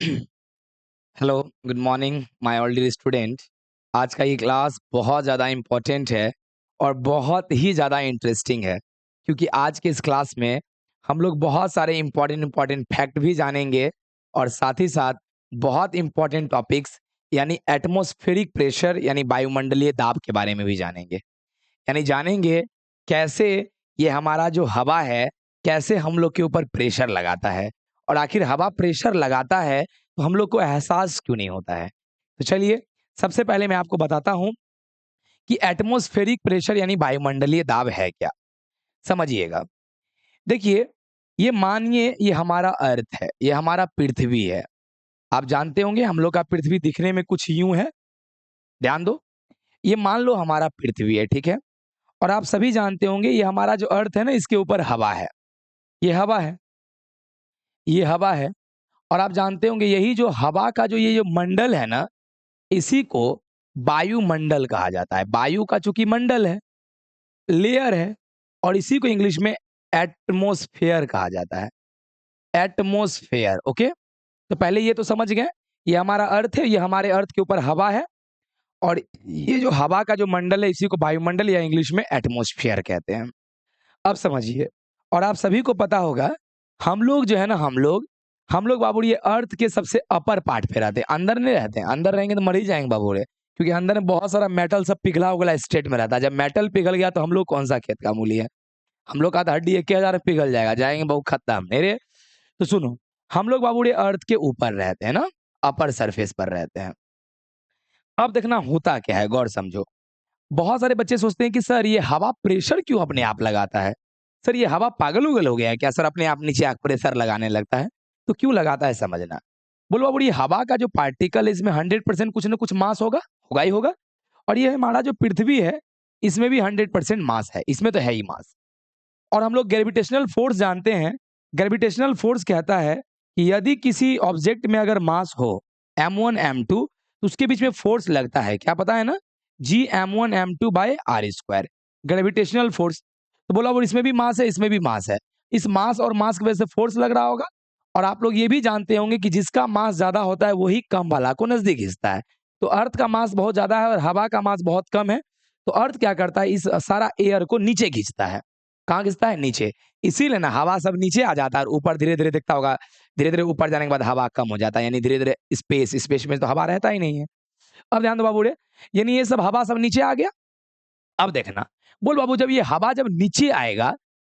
Hello, good morning my all dear student. आज का ये क्लास बहुत ज़्यादा इम्पोर्टेंट है और बहुत ही ज़्यादा इंटरेस्टिंग है, क्योंकि आज के इस क्लास में हम लोग बहुत सारे इम्पोर्टेंट फैक्ट भी जानेंगे और साथ ही साथ बहुत इम्पोर्टेंट टॉपिक्स यानी एटमॉस्फेरिक प्रेशर यानी वायुमंडलीय दाब के बारे में भी जानेंगे। यानी जानेंगे कैसे ये हमारा जो हवा है, कैसे हम लोग के ऊपर प्रेशर लगाता है और आखिर हवा प्रेशर लगाता है तो हम लोग को एहसास क्यों नहीं होता है। तो चलिए, सबसे पहले मैं आपको बताता हूँ कि एटमॉस्फेरिक प्रेशर यानी वायुमंडलीय दाब है क्या? समझिएगा। देखिए, ये मानिए ये हमारा अर्थ है, ये हमारा पृथ्वी है। आप जानते होंगे हम लोग का पृथ्वी दिखने में कुछ यूँ है, ध्यान दो। ये मान लो हमारा पृथ्वी है, ठीक है? और आप सभी जानते होंगे ये हमारा जो अर्थ है ना, इसके ऊपर हवा है। ये हवा है, ये हवा है और आप जानते होंगे यही जो हवा का जो ये जो मंडल है ना, इसी को वायुमंडल कहा जाता है। वायु का चूँकि मंडल है, लेयर है और इसी को इंग्लिश में एटमॉस्फेयर कहा जाता है। Atmosphere, okay? तो पहले ये तो समझ गए, ये हमारा अर्थ है, ये हमारे अर्थ के ऊपर हवा है और ये जो हवा का जो मंडल है इसी को वायुमंडल या इंग्लिश में एटमॉस्फेयर कहते हैं। अब समझिए, और आप सभी को पता होगा हम लोग जो है ना हम लोग बाबूड़ी ये अर्थ के सबसे अपर पार्ट पे रहते हैं, अंदर नहीं रहते हैं। अंदर रहेंगे तो मर ही जाएंगे बाबूड़े, क्योंकि अंदर में बहुत सारा मेटल सब पिघला उगला स्टेट में रहता है। जब मेटल पिघल गया तो हम लोग कौन सा खेत का मूली है, हम लोग का तो हड्डी 1000 में पिघल जाएगा, जाएंगे बहुत खत्म मेरे। तो सुनो, हम लोग बाबूड़े अर्थ के ऊपर रहते हैं ना, अपर सरफेस पर रहते हैं। अब देखना होता क्या है, गौर समझो। बहुत सारे बच्चे सोचते हैं कि सर ये हवा प्रेशर क्यों अपने आप लगाता है? सर ये हवा पागल-उगल हो गया है क्या सर, अपने आप नीचे आके प्रेशर लगाने लगता है? तो क्यों लगाता है समझना। बोलो बाबू, ये हवा का जो पार्टिकल है इसमें 100% कुछ ना कुछ मास होगा, होगा ही होगा। और ये हमारा जो पृथ्वी है, इसमें भी 100% मास है, इसमें तो है ही मास। और हम लोग ग्रेविटेशनल फोर्स जानते हैं। ग्रेविटेशनल फोर्स कहता है कि यदि किसी ऑब्जेक्ट में अगर मास हो m1 m2 तो उसके बीच में फोर्स लगता है, क्या पता है ना? G m1 m2 by R square, gravitational force. तो बोला वो इसमें भी मास है, इसमें भी मास है। इस मास और मास की वजह से फोर्स लग रहा होगा। और आप लोग ये भी जानते होंगे कि जिसका मास ज्यादा होता है वही कम वाला को नजदीक खींचता है। तो अर्थ का मास बहुत ज्यादा है और हवा का मास बहुत कम है। तो अर्थ क्या करता है, इस सारा एयर को नीचे खींचता है। कहाँ खींचता है? नीचे। इसीलिए ना हवा सब नीचे आ जाता है और ऊपर धीरे-धीरे दिखता होगा, धीरे-धीरे ऊपर जाने के बाद हवा कम हो जाता है, यानी धीरे-धीरे स्पेस में तो हवा रहता ही नहीं है। अब ध्यान दो बाबूड़े, यानी ये सब हवा सब नीचे आ गया। अब देखना, बोल बाबू जब ये हवा जब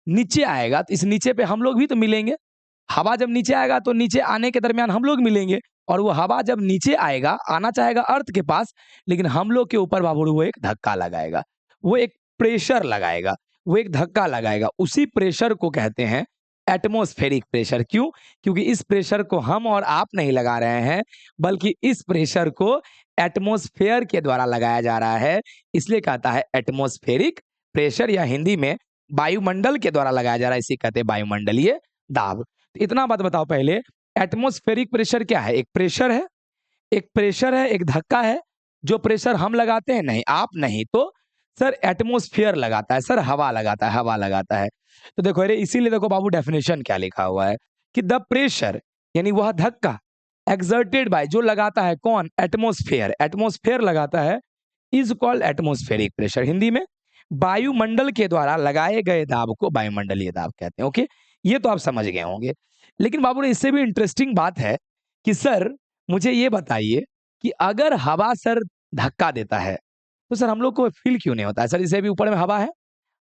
नीचे आएगा तो इस नीचे पे हम लोग भी तो मिलेंगे। हवा जब नीचे आएगा तो नीचे आने के दरमियान हम लोग मिलेंगे और वो हवा जब नीचे आएगा, आना चाहेगा अर्थ के पास, लेकिन हम लोग के ऊपर बाबू वो एक धक्का लगाएगा, वो एक प्रेशर लगाएगा, वो एक धक्का लगाएगा। उसी प्रेशर को कहते हैं एटमॉस्फेरिक प्रेशर। क्यों? क्योंकि इस प्रेशर को हम और आप नहीं लगा रहे हैं, बल्कि इस प्रेशर को एटमॉस्फेयर के द्वारा लगाया जा रहा है। इसलिए कहता है एटमॉस्फेरिक प्रेशर, या हिंदी में वायुमंडल के द्वारा लगाया जा रहा है, इसे कहते हैं वायुमंडलीय दाब। तो इतना बात बताओ पहले, एटमॉस्फेरिक प्रेशर क्या है? एक प्रेशर है, एक प्रेशर है, एक धक्का है। जो प्रेशर हम लगाते हैं, नहीं आप नहीं, तो सर एटमॉस्फेयर लगाता है, सर हवा लगाता है, हवा लगाता है। तो देखो, अरे इसीलिए देखो बाबू डेफिनेशन क्या लिखा हुआ है कि द प्रेशर यानी वह धक्का एक्सर्टेड बाय, जो लगाता है कौन? एटमॉस्फेयर, एटमॉस्फेयर लगाता है, is called atmospheric pressure. Hindi में वायुमंडल के द्वारा लगाए गए दाब को वायुमंडलीय दाब कहते हैं। ओके, ये तो आप समझ गए होंगे। लेकिन बाबू रे इससे भी इंटरेस्टिंग बात है कि सर मुझे ये बताइए कि अगर हवा सर धक्का देता है तो सर हम लोग को फील क्यों नहीं होता है? सर इसे भी ऊपर में हवा है,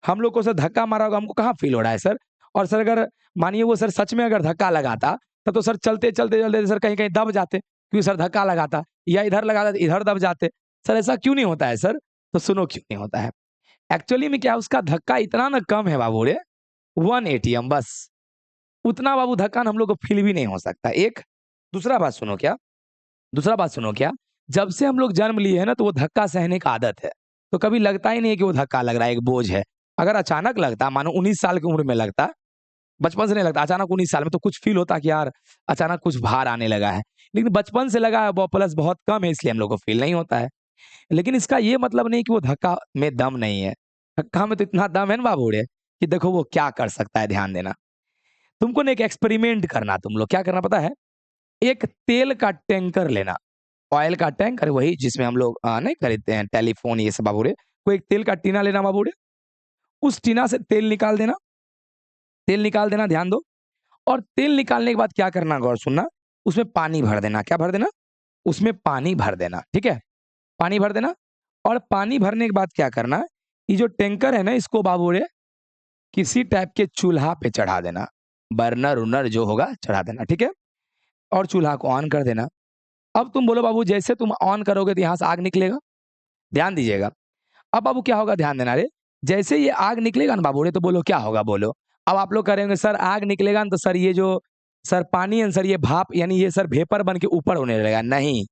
हम लोग को सर धक्का मारा होगा, हमको कहाँ फील हो रहा है सर? और सर अगर मानिए वो सर सच में अगर धक्का लगाता तब तो सर चलते सर कहीं कहीं दब जाते, क्योंकि सर धक्का लगाता, या इधर लगाता तो इधर दब जाते। सर ऐसा क्यों नहीं होता है सर? तो सुनो क्यों नहीं होता है। एक्चुअली में क्या, उसका धक्का इतना ना कम है बाबू रे, 1 एटीएम बस। उतना बाबू धक्का ना हम लोग को फील भी नहीं हो सकता। एक दूसरा बात सुनो क्या, दूसरा बात सुनो क्या, जब से हम लोग जन्म लिए हैं ना तो वो धक्का सहने का आदत है। तो कभी लगता ही नहीं है कि वो धक्का लग रहा है, एक बोझ है। अगर अचानक लगता, मानो 19 साल की उम्र में लगता, बचपन से नहीं लगता, अचानक 19 साल में तो कुछ फील होता कि यार अचानक कुछ भार आने लगा है। लेकिन बचपन से लगा है वो प्लस बहुत कम है, इसलिए हम लोग को फील नहीं होता है। लेकिन इसका ये मतलब नहीं कि वो धक्का में दम नहीं है। धक्का में तो इतना दम है ना बाबू रे कि देखो वो क्या कर सकता है, ध्यान देना। तुमको ना एक एक्सपेरिमेंट करना, तुम लोग क्या करना पता है? एक तेल का टैंकर लेना, ऑयल का टैंकर वही जिसमें हम लोग नहीं खरीदते हैं टेलीफोन ये सब बाबूरे, कोई एक तेल का टीना लेना बाबूरे, उस टीना से तेल निकाल देना, तेल निकाल देना ध्यान दो। और तेल निकालने के बाद क्या करना गौर सुनना, उसमें पानी भर देना, क्या भर देना? उसमें पानी भर देना, ठीक है? पानी भर देना और पानी भरने के बाद क्या करना, ये जो टैंकर है ना इसको बाबूरे किसी टाइप के चूल्हा पे चढ़ा देना, बर्नर-उर्नर जो होगा चढ़ा देना, ठीक है? और चूल्हा को ऑन कर देना। अब तुम बोलो बाबू जैसे तुम ऑन करोगे तो यहाँ से आग निकलेगा, ध्यान दीजिएगा। अब बाबू क्या होगा ध्यान देना रे, जैसे ये आग निकलेगा ना बाबू रे तो बोलो क्या होगा बोलो? अब आप लोग कह रहे होंगे सर आग निकलेगा ना तो सर ये जो सर पानी है ना सर ये भाप यानी ये सर वेपर बन के ऊपर होने लगेगा, नहीं।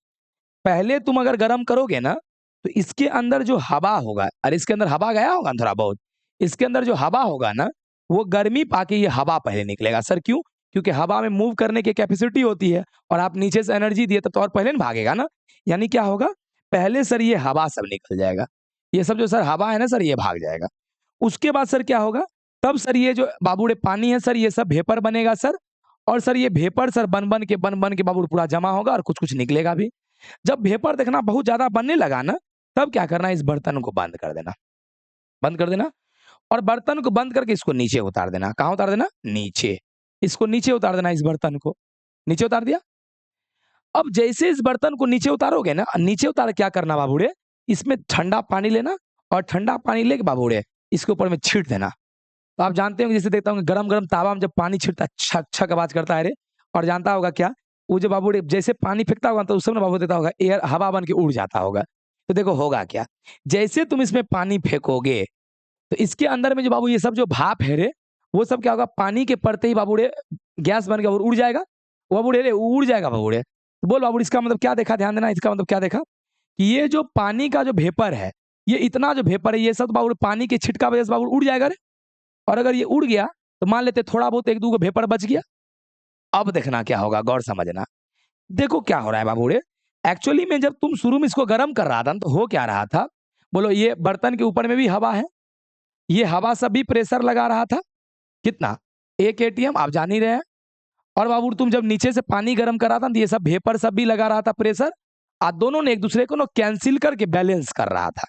पहले तुम अगर गरम करोगे ना, तो इसके अंदर जो हवा होगा और इसके अंदर हवा गया होगा ना थोड़ा बहुत, इसके अंदर जो हवा होगा ना, वो गर्मी पाके ये हवा पहले निकलेगा। सर क्यों? क्योंकि हवा में मूव करने की कैपेसिटी होती है और आप नीचे से एनर्जी दिए तब तो और पहले ना भागेगा ना। यानी क्या होगा? पहले सर ये हवा सब निकल जाएगा। ये सब जो सर हवा है ना सर ये भाग जाएगा। उसके बाद सर क्या होगा? तब सर ये जो बाबूड़े पानी है सर ये सब वेपर बनेगा सर और सर ये वेपर सर बन-बन के बाबू पूरा जमा होगा और कुछ-कुछ निकलेगा भी। जब वेपर देखना बहुत ज़्यादा बनने लगा ना, तब क्या करना है इस बर्तन को बंद कर देना। बंद कर देना और बर्तन को बंद करके इसको नीचे उतार देना। कहाँ उतार देना? नीचे। इसको नीचे उतार देना इस बर्तन को। नीचे उतार दिया? अब जैसे इस बर्तन को नीचे उतारोगे ना, नीचे उतार क्या करना बाबूड़े, इसमें ठंडा पानी लेना और ठंडा पानी लेके बाबूड़े इसके ऊपर में छींट देना। तो आप जानते होंगे जैसे देखता हूँ गरम-गरम तावा में जब पानी छिड़कता है छक छक आवाज़ करता है रे और जानता होगा क्या? वो जो बाबू रे जैसे पानी फेंकता होगा तो उस समय बाबू देता होगा एयर हवा बन के उड़ जाता होगा। तो देखो होगा क्या? जैसे तुम इसमें पानी फेंकोगे तो इसके अंदर में जो बाबू ये सब जो भाप है रे, वो सब क्या होगा पानी के पड़ते ही बाबू रे गैस बन के और उड़ जाएगा। वो बाबू रे उड़ जाएगा बाबू रे। तो बोल बाबू इसका मतलब क्या देखा ध्यान देना इसका मतलब क्या देखा? कि ये जो पानी का जो वेपर है, ये इतना जो वेपर है ये सब बाबू रे पानी के छिटका वजह से बाबू उड़ जाएगा रे। और अगर ये उड़ गया, तो मान लेते थोड़ा बहुत 1-2 गो वेपर बच गया। अब देखना क्या होगा गौर समझना। देखो क्या हो रहा है बाबू रे, एक्चुअली में जब तुम शुरू में इसको गरम कर रहा था ना, तो हो क्या रहा था? बोलो ये बर्तन के ऊपर में भी हवा है, ये हवा सब भी प्रेशर लगा रहा था। कितना? 1 एटीएम आप जान ही रहे हैं। और बाबू तुम जब नीचे से पानी गरम कर रहा था, तो ये सब वेपर सब भी लगा रहा था प्रेशर। दोनों ने एक-दूसरे को ना कैंसल करके बैलेंस कर रहा था।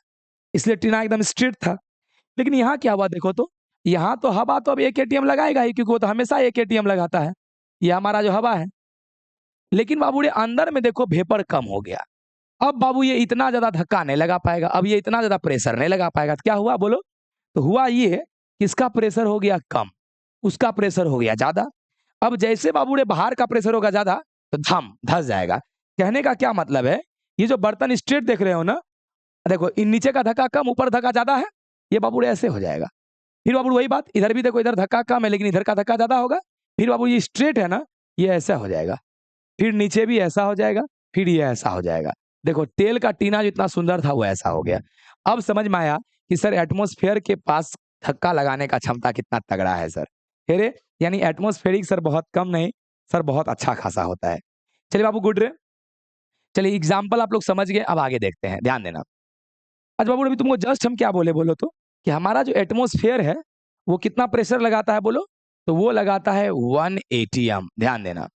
इसलिए टीना एकदम स्ट्रेट था। लेकिन यहाँ क्या हुआ देखो तो, यहाँ तो हवा तो अब 1 एटीएम लगाएगा ही क्योंकि वो तो हमेशा 1 एटीएम लगाता है। ये हमारा जो हवा है। लेकिन बाबू ये अंदर में देखो वेपर कम हो गया। अब बाबू ये इतना ज़्यादा धक्का नहीं लगा पाएगा, अब ये इतना ज़्यादा प्रेशर नहीं लगा पाएगा। तो क्या हुआ बोलो? तो हुआ ये कि इसका प्रेशर हो गया कम, उसका प्रेशर हो गया ज़्यादा। अब जैसे बाबू रे बाहर का प्रेशर होगा ज़्यादा, तो धँस जाएगा। कहने का क्या मतलब है, ये जो बर्तन स्ट्रेट देख रहे हो ना, देखो इन नीचे का धक्का कम, ऊपर धक्का ज़्यादा है, ये बाबू रे ऐसे हो जाएगा। फिर बाबू वही बात, इधर भी देखो इधर धक्का कम है लेकिन इधर का धक्का ज़्यादा होगा। फिर बाबू ये स्ट्रेट है ना, ये ऐसा हो जाएगा। फिर नीचे भी ऐसा हो जाएगा, फिर ये ऐसा हो जाएगा। देखो तेल का टीना जितना सुंदर था वो ऐसा हो गया। अब समझ में आया कि सर एटमॉस्फेयर के पास धक्का लगाने का क्षमता कितना तगड़ा है सर। अरे! यानी एटमॉस्फेरिक सर बहुत कम नहीं, सर बहुत अच्छा खासा होता है। चलिए बाबू गुड रे। चलिए एग्ज़ाम्पल आप लोग समझ गए, अब आगे देखते हैं, ध्यान देना। अच्छा बाबू अभी तुमको जस्ट हम क्या बोले बोलो तो? कि हमारा जो एटमॉस्फेयर है, वो कितना प्रेशर लगाता है बोलो? तो वो लगाता है 1 एटीएम, ध्यान देना।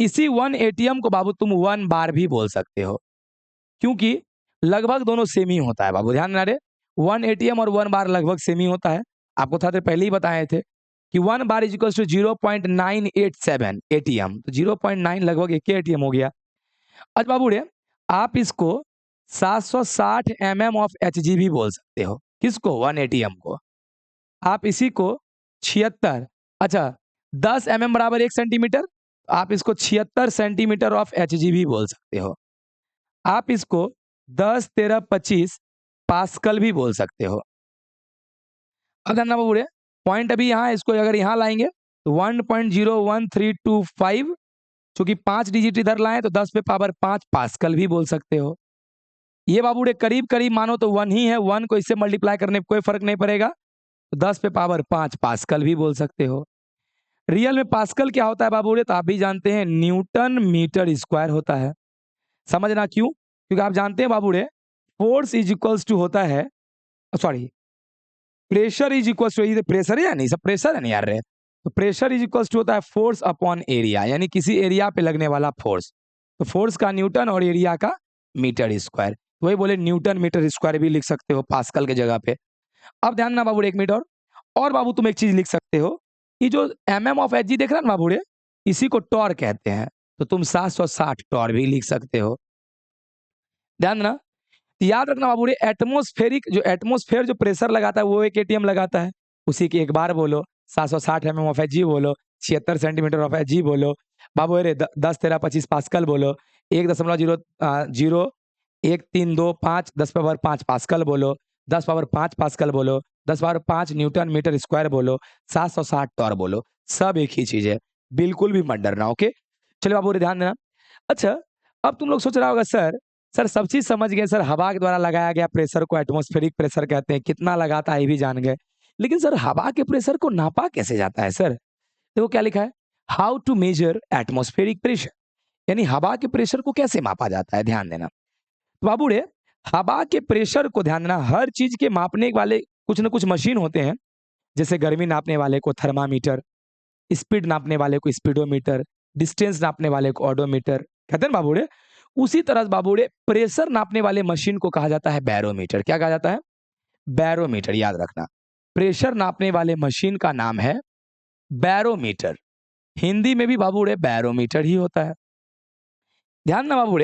इसी 1 एटीएम को बाबू तुम 1 बार भी बोल सकते हो, क्योंकि लगभग दोनों सेम ही होता है बाबू, ध्यान देना रे। 1 एटीएम और 1 बार लगभग सेम ही होता है। आपको थोड़ा देर पहले ही बताए थे कि 1 बार इज़ इक्वल्स टू 0.987 एटीएम, तो 0.9 लगभग 1 एटीएम हो गया। अच्छा बाबू रे, आप इसको 760 एमएम ऑफ एचजी भी बोल सकते हो। किसको? 1 एटीएम को। आप इसी को 76 अच्छा 10 एमएम बराबर 1 सेंटीमीटर, आप इसको 76 सेंटीमीटर ऑफ एचजी भी बोल सकते हो। आप इसको 10, 13, 25 पास्कल भी बोल सकते हो। अब ध्यान बाबू रे, पॉइंट अभी यहाँ इसको अगर यहाँ लाएँगे तो 1.01325 चूँकि 5 डिजिट इधर लाएँ तो 10 पे पावर 5 पास्कल भी बोल सकते हो। ये बाबू रे करीब-करीब मानो तो 1 ही है, 1 को इससे मल्टीप्लाई करने पे कोई फ़र्क नहीं पड़ेगा। तो 10 पे पावर 5 पास्कल भी बोल सकते हो। रियल में पास्कल क्या होता है बाबू रे? तो आप भी जानते हैं न्यूटन मीटर स्क्वायर होता है। समझना क्यों? क्योंकि आप जानते हैं बाबू रे फोर्स इज इक्वल्स टू होता है sorry pressure is equals to ये प्रेशर है या नहीं? सब प्रेशर है ना यार रे। तो प्रेशर इज इक्वल्स टू होता है फोर्स अपॉन एरिया, यानी किसी एरिया पे लगने वाला फोर्स। तो फोर्स का न्यूटन और एरिया का मीटर स्क्वायर, तो वही बोले न्यूटन मीटर स्क्वायर भी लिख सकते हो पास्कल के जगह पे। अब ध्यान ना बाबू एक मिनट और बाबू तुम एक चीज लिख सकते हो कि जो एम ऑफ एच जी देख रहा ना बाबू, इसी को टॉर कहते हैं, तो तुम 760 टॉर भी लिख सकते हो। ध्यान देना, याद रखना बाबू एटमोस्फेरिक जो एटमोस्फेयर जो प्रेशर लगाता है वो एक एटीएम लगाता है, उसी की एक बार बोलो 760 ऑफ एच जी बोलो, 76 सेंटीमीटर ऑफ एच जी बोलो बाबू, अरे 10 13 25 पास्कल बोलो, 1.01325 10 पावर 5 पास्कल बोलो, 10 पावर 5 पास्कल बोलो, 10 पावर 5 न्यूटन मीटर स्क्वायर बोलो, 760 टॉर बोलो, सब एक ही चीज है, बिल्कुल भी मत डरना। ओके चलो बाबू ध्यान देना। अच्छा अब तुम लोग सोच रहा होगा सर सब चीज समझ गए सर, हवा के द्वारा लगाया गया प्रेशर को एटमॉस्फेरिक प्रेशर कहते हैं, कितना लगाता है ये भी जान गए, लेकिन सर हवा के प्रेशर को नापा कैसे जाता है सर? देखो क्या लिखा है, how to measure atmospheric pressure, यानी हवा के प्रेशर को कैसे मापा जाता है, ध्यान देना। तो बाबू हवा के प्रेशर को ध्यान देना, हर चीज के मापने वाले कुछ ना कुछ मशीन होते हैं, जैसे गर्मी नापने वाले को थर्मामीटर, स्पीड नापने वाले को स्पीडोमीटर, डिस्टेंस नापने वाले को ऑडोमीटर कहते हैं बाबू। उसी तरह बाबू प्रेशर नापने वाले मशीन को कहा जाता है बैरोमीटर। क्या कहा जाता है? बैरोमीटर, याद रखना। प्रेशर नापने वाले मशीन का नाम है बैरोमीटर, हिंदी में भी बाबू बैरोमीटर ही होता है। ध्यान ना बाबू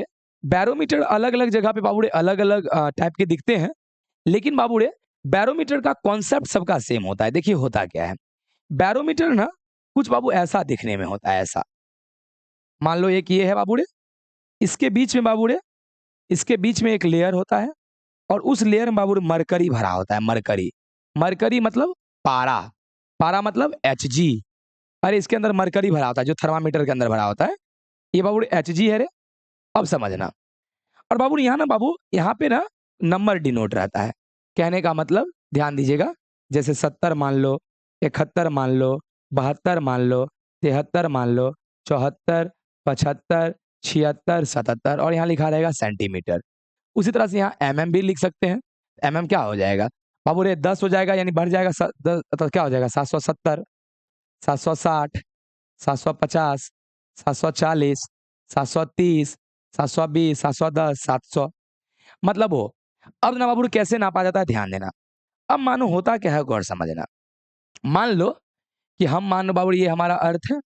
बैरोमीटर अलग अलग जगह पे बाबू अलग अलग टाइप के दिखते हैं, लेकिन बाबू बैरोमीटर का कॉन्सेप्ट सबका सेम होता है। देखिए होता क्या है, बैरोमीटर ना कुछ बाबू ऐसा दिखने में होता है, ऐसा मान लो एक ये है बाबू, इसके बीच में बाबू इसके बीच में एक लेयर होता है, और उस लेयर में बाबू मरकरी भरा होता है। मरकरी, मरकरी मतलब पारा, पारा मतलब Hg, अरे इसके अंदर मरकरी भरा होता है जो थर्मामीटर के अंदर भरा होता है, ये बाबू Hg है रे। अब समझना, और बाबू यहाँ ना बाबू यहाँ पे ना नंबर डिनोट रहता है, कहने का मतलब ध्यान दीजिएगा, जैसे 70 मान लो, 71 मान लो, 72 मान लो, 73 मान लो, 74 75 76 77, और यहाँ लिखा रहेगा सेंटीमीटर। उसी तरह से यहाँ mm भी लिख सकते हैं। mm क्या हो जाएगा बाबू 10 हो जाएगा, यानी बढ़ जाएगा 10, तो क्या हो जाएगा 770 760 750 740 730 720 710 700, मतलब हो। अब ना बाबू कैसे नापा जाता है, ध्यान देना। अब मानो होता क्या है, गौर समझना। मान लो कि हम मान लो बाबू ये हमारा अर्थ है,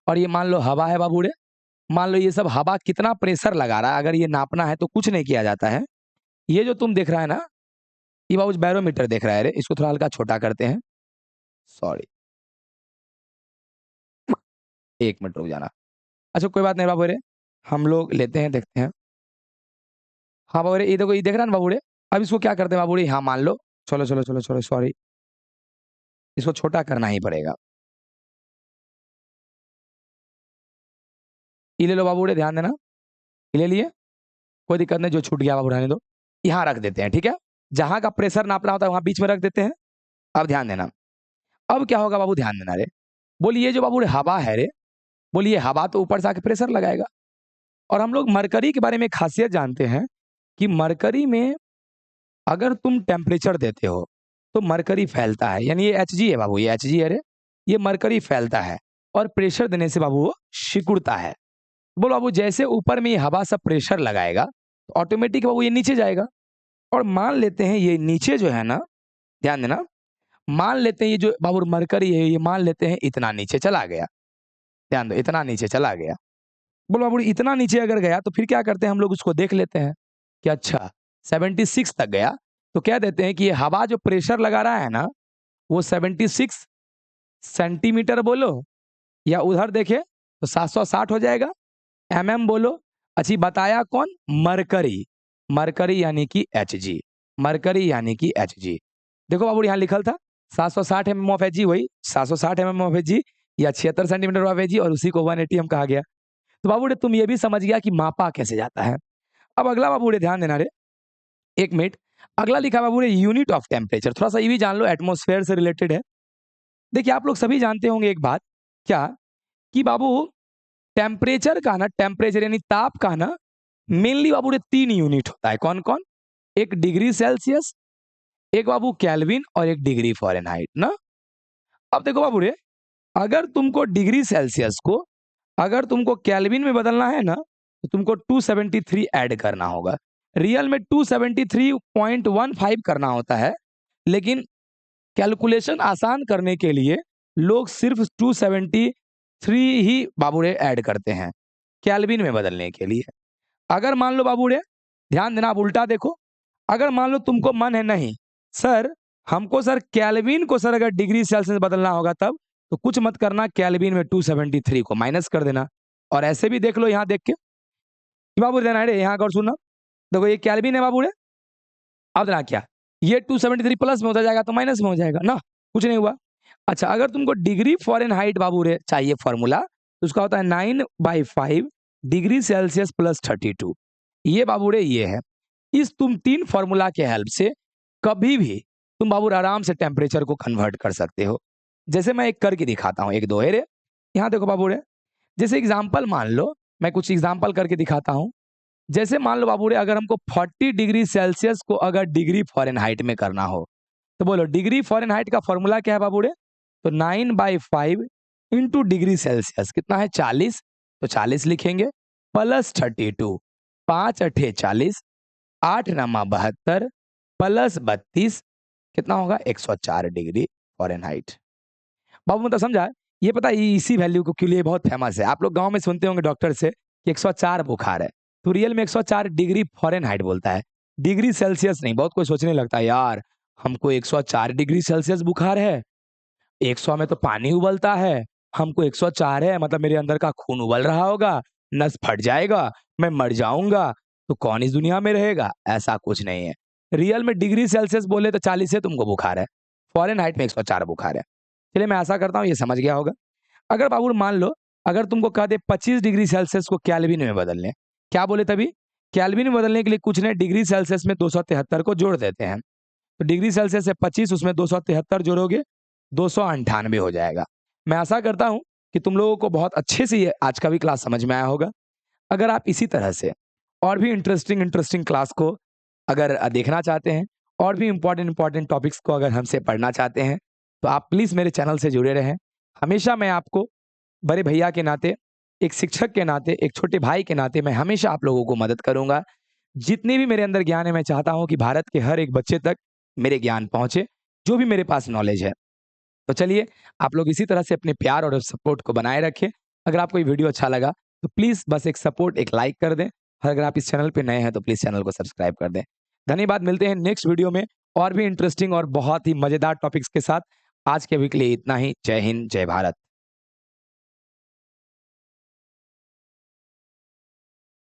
और ये मान लो हवा है बाबू। मान लो ये सब हवा कितना प्रेशर लगा रहा है, अगर ये नापना है तो कुछ नहीं किया जाता है, ये जो तुम देख रहा है ना, ये बाबू बैरोमीटर देख रहा है रे, इसको थोड़ा हल्का छोटा करते हैं, सॉरी 1 मिनट रुक जाना। अच्छा कोई बात नहीं बाबू हम लोग लेते हैं, देखते हैं। हाँ बाबू ये देखो, ये देख रहा है ना बाबू अब इसको क्या करते हैं बाबू, हाँ मान लो, चलो चलो चलो चलो सॉरी, इसको छोटा करना ही पड़ेगा। ये ले लो बाबू ध्यान देना, ये ले लिए, कोई दिक्कत नहीं, जो छूट गया बाबू रहने दो, यहाँ रख देते हैं, ठीक है। जहां का प्रेशर नापना होता है वहां बीच में रख देते हैं। अब ध्यान देना, अब क्या होगा बाबू, ध्यान देना रे। बोलिए जो बाबू हवा है रे, बोलिए हवा तो ऊपर से आके प्रेशर लगाएगा, और हम लोग मरकरी के बारे में एक खासियत जानते हैं कि मरकरी में अगर तुम टेम्परेचर देते हो तो मरकरी फैलता है, यानी ये Hg है बाबू, ये Hg है रे, ये मरकरी फैलता है, और प्रेशर देने से बाबू वो सिकुड़ता है। बोलो बाबू जैसे ऊपर में ये हवा सा प्रेशर लगाएगा तो ऑटोमेटिक बाबू ये नीचे जाएगा, और मान लेते हैं ये नीचे जो है ना, ध्यान देना, मान लेते हैं ये जो बाबू मरकरी है, ये मान लेते हैं इतना नीचे चला गया, ध्यान दो इतना नीचे चला गया। बोलो बाबू इतना नीचे अगर गया तो फिर क्या करते हैं हम लोग, उसको देख लेते हैं कि अच्छा 76 तक गया, तो कह देते हैं कि ये हवा जो प्रेशर लगा रहा है ना, वो 76 सेंटीमीटर बोलो, या उधर देखे तो 760 हो जाएगा। बोलो, अच्छी बताया कौन, मरकरी, मरकरी यानी कि Hg, मरकरी यानी कि Hg। देखो बाबू यहाँ लिखल था 760 ऑफ Hg, वही 760 ऑफ Hg, या 76 सेंटीमीटर ऑफ Hg, और उसी को 180 कहा गया। तो बाबू तुम ये भी समझ गया कि मापा कैसे जाता है। अब अगला बाबू ध्यान देना रे, 1 मिनट, अगला लिखा बाबू यूनिट ऑफ टेम्परेचर, थोड़ा सा ये भी जान लो, एटमॉस्फेयर से रिलेटेड है। देखिए आप लोग सभी जानते होंगे एक बात, क्या कि बाबू टेम्परेचर का ना, टेम्परेचर यानी ताप का ना मेनली बाबू 3 यूनिट होता है। कौन कौन? एक डिग्री सेल्सियस, एक बाबू केल्विन, और एक डिग्री फ़ारेनहाइट ना। अब देखो बाबू अगर तुमको डिग्री सेल्सियस को अगर तुमको केल्विन में बदलना है ना, तो तुमको 273 ऐड करना होगा। रियल में 273.15 करना होता है, लेकिन कैलकुलेशन आसान करने के लिए लोग सिर्फ 273 ही बाबूरे ऐड करते हैं, केल्विन में बदलने के लिए। अगर मान लो बाबूरे, ध्यान देना, आप उल्टा देखो, अगर मान लो तुमको मन है नहीं सर, हमको सर केल्विन को सर अगर डिग्री सेल्सियस बदलना होगा तब, तो कुछ मत करना, केल्विन में 273 को माइनस कर देना। और ऐसे भी देख लो, यहाँ देख के बाबू देना है रे, यहाँ और सुनना, देखो ये केल्विन है बाबू रे, अब देना क्या, ये 273 प्लस में हो जाएगा तो माइनस में हो जाएगा ना, कुछ नहीं हुआ। अच्छा, अगर तुमको डिग्री फ़ारेनहाइट बाबू रे चाहिए फॉर्मूला, तो उसका होता है 9/5 डिग्री सेल्सियस प्लस 32। ये बाबू रे ये है। इस तुम 3 फॉर्मूला के हेल्प से कभी भी तुम बाबू आराम से टेम्परेचर को कन्वर्ट कर सकते हो। जैसे मैं एक करके दिखाता हूँ, 1 2 है रे, यहाँ देखो बाबू रे, जैसे एग्जाम्पल मान लो, मैं कुछ एग्जाम्पल करके दिखाता हूँ। जैसे मान लो बाबू रे, अगर हमको 40 डिग्री सेल्सियस को अगर डिग्री फ़ारेनहाइट में करना हो, तो बोलो डिग्री फ़ारेनहाइट का फॉर्मूला क्या है बाबू रे? तो 9/5 इंटू डिग्री सेल्सियस कितना है 40, तो 40 लिखेंगे, प्लस 32, 5 अठे 40, 8 नमा 72, प्लस 32 कितना होगा 104 डिग्री फ़ारेनहाइट। बाबू मतलब समझा? ये पता है इसी वैल्यू को के लिए बहुत फेमस है। आप लोग गाँव में सुनते होंगे डॉक्टर से कि 104 बुखार है, तो रियल में 104 डिग्री फ़ारेनहाइट बोलता है, डिग्री सेल्सियस नहीं। बहुत कोई सोचने लगता है यार, हमको 104 डिग्री सेल्सियस बुखार है, 100 में तो पानी उबलता है, हमको 104 है मतलब मेरे अंदर का खून उबल रहा होगा, नस फट जाएगा, मैं मर जाऊँगा, तो कौन इस दुनिया में रहेगा? ऐसा कुछ नहीं है। रियल में डिग्री सेल्सियस बोले तो 40 से तुमको बुखार है, फ़ारेनहाइट में 104 बुखार है। चलिए मैं आशा करता हूँ ये समझ गया होगा। अगर बाबू मान लो, अगर तुमको कह दे 25 डिग्री सेल्सियस को केल्विन में बदलने, क्या बोले तभी? केल्विन में बदलने के लिए कुछ नहीं, डिग्री सेल्सियस में 273 को जोड़ देते हैं। तो डिग्री सेल्सियस से 25 उसमें 273 जोड़ोगे, 298 हो जाएगा। मैं आशा करता हूँ कि तुम लोगों को बहुत अच्छे से ये आज का भी क्लास समझ में आया होगा। अगर आप इसी तरह से और भी इंटरेस्टिंग क्लास को अगर देखना चाहते हैं, और भी इम्पोर्टेंट टॉपिक्स को अगर हमसे पढ़ना चाहते हैं, तो आप प्लीज़ मेरे चैनल से जुड़े रहें। हमेशा मैं आपको बड़े भैया के नाते, एक शिक्षक के नाते, एक छोटे भाई के नाते मैं हमेशा आप लोगों को मदद करूँगा। जितने भी मेरे अंदर ज्ञान है, मैं चाहता हूँ कि भारत के हर एक बच्चे तक मेरे ज्ञान पहुँचे, जो भी मेरे पास नॉलेज है। तो चलिए, आप लोग इसी तरह से अपने प्यार और सपोर्ट को बनाए रखें। अगर आपको ये वीडियो अच्छा लगा, तो प्लीज़ बस एक सपोर्ट, एक लाइक कर दें। और अगर आप इस चैनल पे नए हैं, तो प्लीज़ चैनल को सब्सक्राइब कर दें। धन्यवाद, मिलते हैं नेक्स्ट वीडियो में और भी इंटरेस्टिंग और बहुत ही मज़ेदार टॉपिक्स के साथ। आज के अभी के लिए इतना ही। जय हिंद, जय भारत।